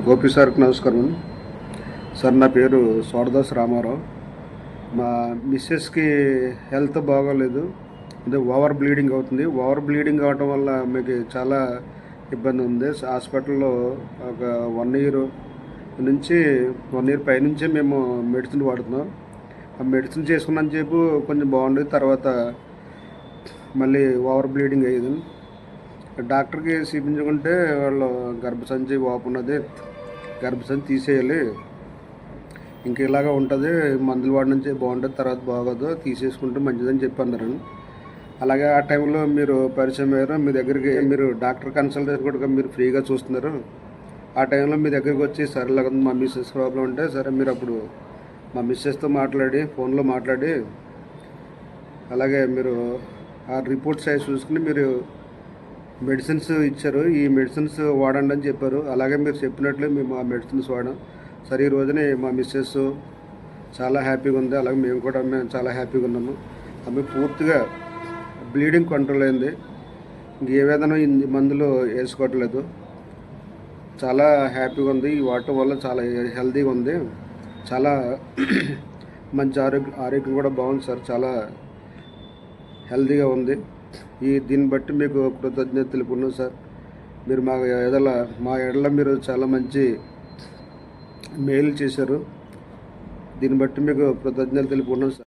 గోపి సార్కి నమస్కారం సార్. నా పేరు సోడదాస్ రామారావు. మా మిస్సెస్కి హెల్త్ బాగోలేదు, అంటే ఓవర్ బ్లీడింగ్ అవుతుంది. ఓవర్ బ్లీడింగ్ అవడం వల్ల మీకు చాలా ఇబ్బంది ఉంది. హాస్పిటల్లో ఒక 1 ఇయర్ నుంచి 1 ఇయర్ పైనుంచే మేము మెడిసిన్ వాడుతున్నాం. ఆ మెడిసిన్ చేసుకున్నాను చెప్పు కొంచెం బాగుండేది, తర్వాత మళ్ళీ ఓవర్ బ్లీడింగ్ అయ్యేది. డాక్టర్కి చూపించుకుంటే వాళ్ళు గర్భసంచి వాపు ఉన్నది, గర్భసంచి తీసేయాలి, ఇంక ఇలాగ ఉంటుంది, మందులు వాడి నుంచి బాగుంటుంది, తర్వాత బాగోదు, తీసేసుకుంటే మంచిదని చెప్పి అన్నారు. అలాగే ఆ టైంలో మీరు పరిచయం అయ్యారు. మీ దగ్గరికి మీరు డాక్టర్ కన్సల్టేషన్ కూడా మీరు ఫ్రీగా చూస్తున్నారు. ఆ టైంలో మీ దగ్గరికి వచ్చి సరేలాగా మా మిస్సెస్ ప్రాబ్లం ఉంటే సరే మీరు అప్పుడు మా మిస్సెస్తో మాట్లాడి ఫోన్లో మాట్లాడి అలాగే మీరు ఆ రిపోర్ట్స్ అవి చూసుకుని మీరు మెడిసిన్స్ ఇచ్చారు. ఈ మెడిసిన్స్ వాడండి అని చెప్పారు. అలాగే మీరు చెప్పినట్లే మేము ఆ మెడిసిన్స్ వాడాం. సరే ఈ రోజునే మా మిస్సెస్ చాలా హ్యాపీగా ఉంది, అలాగే మేము చాలా హ్యాపీగా ఉన్నాము. ఆమె పూర్తిగా బ్లీడింగ్ కంట్రోల్ అయింది. ఇంకే విధంగా మందులు వేసుకోవట్లేదు, చాలా హ్యాపీగా ఉంది. ఈ వాడటం వల్ల చాలా హెల్తీగా ఉంది, చాలా మంచి ఆరోగ్యం కూడా బాగుంది సార్, చాలా హెల్తీగా ఉంది. దీన్ని బట్టి మీకు కృతజ్ఞత తెలుపుకున్నాం సార్. మీరు మా ఎడల మీరు చాలా మంచి మేలు చేశారు. దీన్ని బట్టి మీకు కృతజ్ఞతలు తెలుపుకున్నాం సార్.